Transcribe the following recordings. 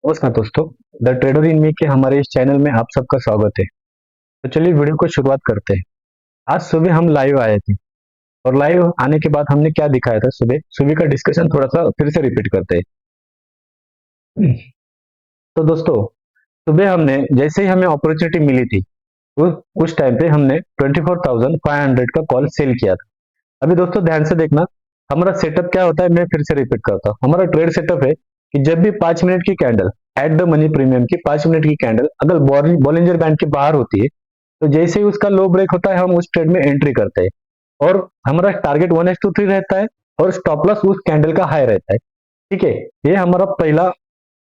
नमस्कार दोस्तों। The trader इन मी के हमारे इस चैनल में आप सबका स्वागत है। तो चलिए वीडियो को शुरुआत करते हैं। आज सुबह हम लाइव आए थे और लाइव आने के बाद हमने क्या दिखाया था, सुबह सुबह का डिस्कशन थोड़ा सा फिर से रिपीट करते हैं। तो दोस्तों, सुबह हमने जैसे ही हमें अपॉर्चुनिटी मिली थी उस टाइम पे हमने 24,500 का कॉल सेल किया था। अभी दोस्तों ध्यान से देखना, हमारा सेटअप क्या होता है, मैं फिर से रिपीट करता हूँ। हमारा ट्रेड सेटअप है कि जब भी 5 मिनट की candle at the money premium की 5 मिनट की कैंडल अगर बॉलिंजर बैंड के बाहर होती है, तो जैसे ही उसका लो ब्रेक होता है हम उस ट्रेड में एंट्री करते हैं और हमारा टारगेट 1:3 रहता है और स्टॉप लॉस उस कैंडल का हाई रहता है। ठीक है, ये हमारा पहला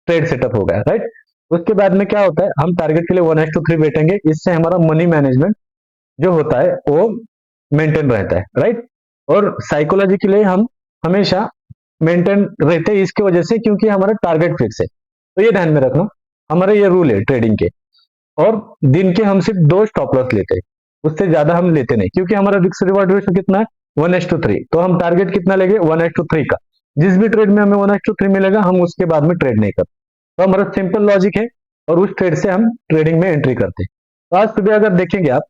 ट्रेड सेटअप हो गया, राइट। उसके बाद में क्या होता है, हम टारगेट के लिए 1:3 बैठेंगे। इससे हमारा मनी मैनेजमेंट जो होता है वो मेंटेन रहता है, राइट। और साइकोलॉजी के लिए हम हमेशा मेंटेन रहते हैं इसकी वजह से, क्योंकि हमारा टारगेट फिक्स है। तो ये ध्यान में रखना, हमारे ये रूल है ट्रेडिंग के। और दिन के हम सिर्फ 2 स्टॉप लॉस लेते हैं, उससे ज्यादा हम लेते नहीं, क्योंकि हमारा रिस्क रिवॉर्ड रेशियो कितना है, 1:3। तो हम टारगेट कितना लेंगे, 1:3 का। जिस भी ट्रेड में हमें 1:3 मिलेगा हम उसके बाद में ट्रेड नहीं करते। तो हमारा सिंपल लॉजिक है और उस ट्रेड से हम ट्रेडिंग में एंट्री करते हैं। तो आज सुबह अगर देखेंगे आप,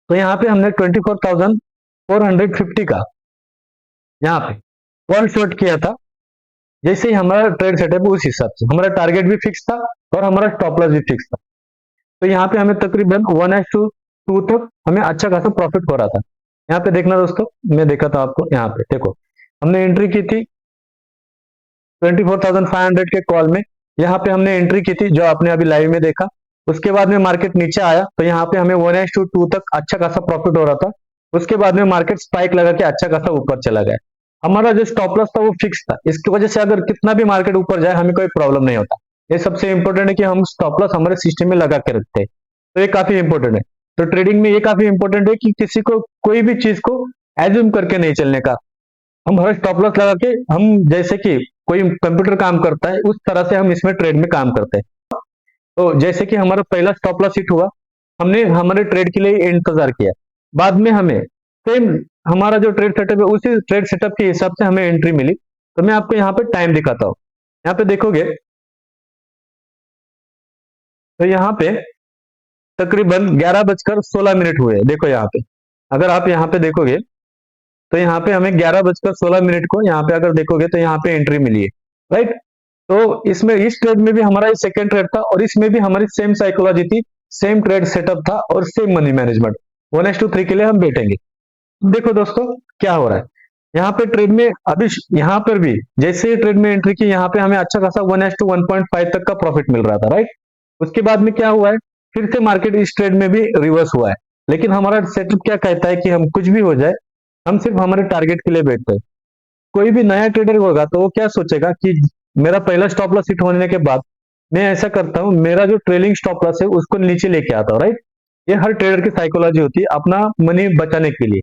तो यहाँ पे हमने 24,450 का यहाँ पे कॉल शॉर्ट किया था। जैसे ही हमारा ट्रेड सेटअप उस हिसाब से हमारा टारगेट भी फिक्स था और हमारा स्टॉप लॉस भी फिक्स था। तो यहाँ पे हमें तकरीबन 1:2 तक हमें अच्छा खासा प्रॉफिट हो रहा था। यहाँ पे देखना दोस्तों, मैं देखा था आपको, यहाँ पे देखो हमने एंट्री की थी 24,500 के कॉल में। यहाँ पे हमने एंट्री की थी जो आपने अभी लाइव में देखा। उसके बाद में मार्केट नीचे आया तो यहाँ पे हमें 1:2 तक अच्छा खासा प्रॉफिट हो रहा था। उसके बाद में मार्केट स्पाइक लगा के अच्छा खासा ऊपर चला गया। हमारा जो स्टॉप लॉस था वो फिक्स था, इसकी वजह से अगर कितना भी मार्केट ऊपर जाए हमें कोई प्रॉब्लम नहीं होता। ये सबसे इंपॉर्टेंट है कि हम स्टॉप लॉस हमारे सिस्टम में लगा के रखते हैं। तो ये काफी इंपॉर्टेंट है। तो ट्रेडिंग में ये काफी इंपॉर्टेंट है कि किसी को कोई भी चीज को एज्यूम करके नहीं चलने का। हम हर स्टॉप लॉस लगा के, हम जैसे कि कोई कंप्यूटर काम करता है उस तरह से हम इसमें ट्रेड में काम करते हैं। तो जैसे कि हमारा पहला स्टॉप लॉस हिट हुआ, हमने हमारे ट्रेड के लिए इंतजार किया, बाद में हमें सेम हमारा जो ट्रेड सेटअप है उसी ट्रेड सेटअप के हिसाब से हमें एंट्री मिली। तो मैं आपको यहाँ पे टाइम दिखाता हूँ। यहाँ पे देखोगे तो यहाँ पे तकरीबन 11:16 हुए हैं। देखो यहाँ पे, अगर आप यहाँ पे देखोगे तो यहाँ पे हमें 11:16 को यहाँ पे अगर देखोगे तो यहाँ पे एंट्री मिली है, राइट। तो इसमें इस ट्रेड में भी हमारा सेकंड ट्रेड था और इसमें भी हमारी सेम साइकोलॉजी थी, सेम ट्रेड सेटअप था और सेम मनी मैनेजमेंट। 1:3 के लिए हम बैठेंगे। देखो दोस्तों क्या हो रहा है, यहाँ पे ट्रेड में अभी यहाँ पर भी जैसे ही ट्रेड में एंट्री की, यहाँ पे हमें अच्छा खासा 1:1.5 तक का प्रॉफिट मिल रहा था, राइट। उसके बाद में क्या हुआ है, फिर से मार्केट इस ट्रेड में भी रिवर्स हुआ है। लेकिन हमारा सेटअप क्या कहता है कि हम कुछ भी हो जाए हम सिर्फ हमारे टारगेट के लिए बैठते हैं। कोई भी नया ट्रेडर होगा तो वो क्या सोचेगा कि मेरा पहला स्टॉप लॉस हिट होने के बाद मैं ऐसा करता हूँ, मेरा जो ट्रेलिंग स्टॉप लॉस है उसको नीचे लेके आता हूँ, राइट। ये हर ट्रेडर की साइकोलॉजी होती है अपना मनी बचाने के लिए।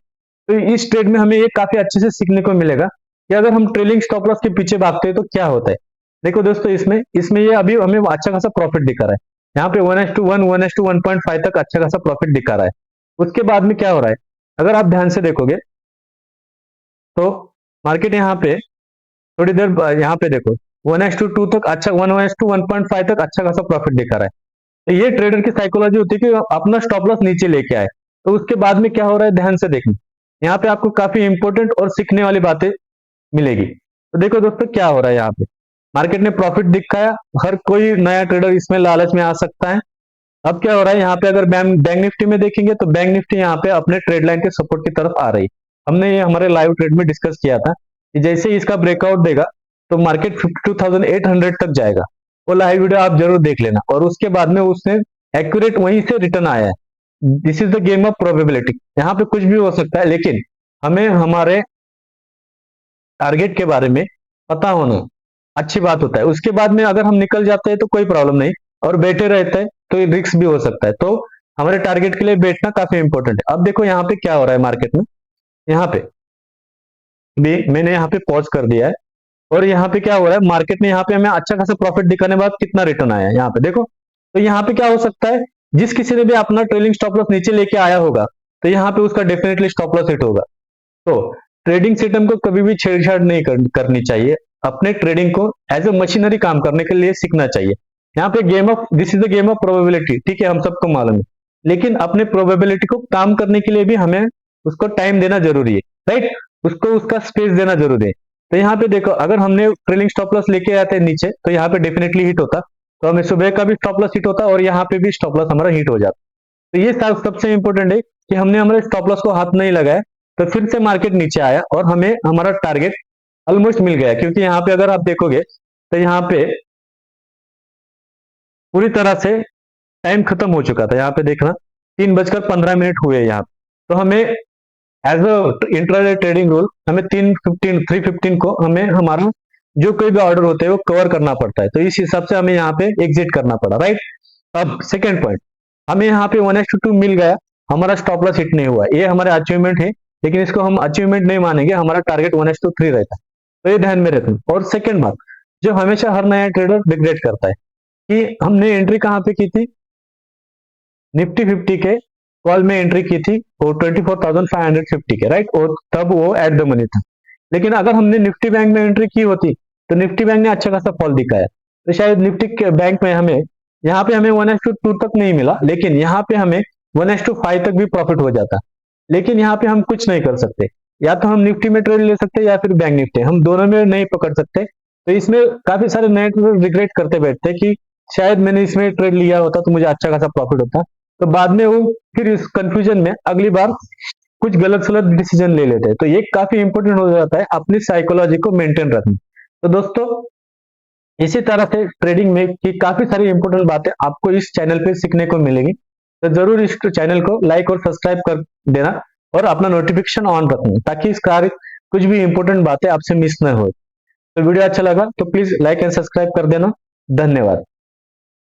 तो इस ट्रेड में हमें ये काफी अच्छे से सीखने को मिलेगा कि अगर हम ट्रेलिंग स्टॉप लॉस के पीछे भागते हैं तो क्या होता है। देखो दोस्तों, इसमें इसमें ये अभी हमें अच्छा खासा प्रॉफिट दिखा रहा है। यहाँ पे 1:1 1:1.5 तक अच्छा खासा प्रॉफिट दिखा रहा है। उसके बाद में क्या हो रहा है, अगर आप ध्यान से देखोगे तो मार्केट यहाँ पे थोड़ी देर यहाँ पे देखो 1:2 तक अच्छा 1:1.5 तक अच्छा खासा प्रॉफिट दिखा रहा है। तो ये ट्रेडर की साइकोलॉजी होती है कि अपना स्टॉप लॉस नीचे लेके आए। तो उसके बाद में क्या हो रहा है, ध्यान से देखना, यहाँ पे आपको काफी इंपॉर्टेंट और सीखने वाली बातें मिलेगी। तो देखो दोस्तों क्या हो रहा है, यहाँ पे मार्केट ने प्रॉफिट दिखाया, हर कोई नया ट्रेडर इसमें लालच में आ सकता है। अब क्या हो रहा है, यहाँ पे अगर बैंक निफ्टी में देखेंगे तो बैंक निफ्टी यहाँ पे अपने ट्रेड लाइन के सपोर्ट की तरफ आ रही। हमने ये हमारे लाइव ट्रेड में डिस्कस किया था कि जैसे ही इसका ब्रेकआउट देगा तो मार्केट 52,800 तक जाएगा। वो लाइव वीडियो आप जरूर देख लेना। और उसके बाद में उसने एक्यूरेट वहीं से रिटर्न आया है। This is the game of probability. यहाँ पे कुछ भी हो सकता है, लेकिन हमें हमारे टारगेट के बारे में पता होना अच्छी बात होता है। उसके बाद में अगर हम निकल जाते हैं तो कोई प्रॉब्लम नहीं, और बैठे रहते हैं तो रिस्क भी हो सकता है। तो हमारे टारगेट के लिए बैठना काफी इंपॉर्टेंट है। अब देखो यहाँ पे क्या हो रहा है मार्केट में, यहाँ पे भी मैंने यहाँ पे पॉज कर दिया है और यहाँ पे क्या हो रहा है, मार्केट ने यहाँ पे हमें अच्छा खासा प्रॉफिट दिखाने के बाद कितना रिटर्न आया है यहाँ पे देखो। तो यहाँ पे क्या हो सकता है, जिस किसी ने भी अपना ट्रेलिंग स्टॉप लॉस नीचे लेके आया होगा तो यहाँ पे उसका डेफिनेटली स्टॉप लॉस हिट होगा। तो ट्रेडिंग सिस्टम को कभी भी छेड़छाड़ नहीं करनी चाहिए। अपने ट्रेडिंग को एज ए मशीनरी काम करने के लिए सीखना चाहिए। यहाँ पे this is the game of probability, ठीक है, हम सबको मालूम है, लेकिन अपने प्रोबेबिलिटी को काम करने के लिए भी हमें उसको टाइम देना जरूरी है, राइट, उसको उसका स्पेस देना जरूरी है। तो यहाँ पे देखो, अगर हमने ट्रेलिंग स्टॉप लॉस लेके आते नीचे तो यहाँ पे डेफिनेटली हिट होता, तो हमें सुबह का भी स्टॉप लॉस हिट होता और यहाँ पे भी स्टॉप लॉस हमारा हिट हो जाता। तो ये सबसे इंपॉर्टेंट है कि हमने हमारे स्टॉप लॉस को हाथ नहीं लगाया, तो फिर से मार्केट नीचे आया और हमें हमारा टारगेट ऑलमोस्ट मिल गया, क्योंकि यहाँ पे अगर आप देखोगे तो यहाँ पे पूरी तरह से टाइम खत्म हो चुका था। यहाँ पे देखना 3:15 हुए यहाँ पे। तो हमें as a intraday trading rule हमें 3:15 को हमें हमारा जो कोई भी ऑर्डर होते हैं वो कवर करना पड़ता है, तो इस हिसाब से हमें यहाँ पे एग्जिट करना पड़ा, राइट। अब सेकेंड पॉइंट, हमें यहाँ पे 1:2 मिल गया, हमारा स्टॉप लॉस हिट नहीं हुआ, ये हमारे अचीवमेंट है, लेकिन इसको हम अचीवमेंट नहीं मानेंगे, हमारा टारगेट 1:3 रहता है, तो ये ध्यान में रखना। और सेकेंड बात, जो हमेशा हर नया ट्रेडर रिग्रेट करता है कि हमने एंट्री कहाँ पे की थी, निफ्टी 50 के कॉल में एंट्री की थी वो 24,550 के, राइट, और तब वो एट द मनी था। लेकिन अगर हमने निफ्टी बैंक में एंट्री की होती तो निफ्टी बैंक ने अच्छा खासा फॉल दिखाया, तो शायद निफ्टी के बैंक में हमें यहाँ पे हमें 1:2 तक नहीं मिला, लेकिन यहाँ पे हमें 1:5 तक भी प्रॉफिट हो जाता। लेकिन यहाँ पे हम कुछ नहीं कर सकते, या तो हम निफ्टी में ट्रेड ले सकते या फिर बैंक निफ्टी, हम दोनों में नहीं पकड़ सकते। तो इसमें काफी सारे नए ट्रेडर रिग्रेट करते बैठते कि शायद मैंने इसमें ट्रेड लिया होता तो मुझे अच्छा खासा प्रॉफिट होता, तो बाद में वो फिर इस कंफ्यूजन में अगली बार कुछ गलत सलत डिसीजन ले लेते हैं। तो ये काफी इंपॉर्टेंट हो जाता है अपनी साइकोलॉजी को मेंटेन रखना। तो दोस्तों, इसी तरह से ट्रेडिंग में की काफी सारी इंपॉर्टेंट बातें आपको इस चैनल पे सीखने को मिलेगी, तो जरूर इस चैनल को लाइक और सब्सक्राइब कर देना और अपना नोटिफिकेशन ऑन रखना, ताकि इस कार्य कुछ भी इंपॉर्टेंट बातें आपसे मिस न हो। तो वीडियो अच्छा लगा तो प्लीज लाइक एंड सब्सक्राइब कर देना। धन्यवाद।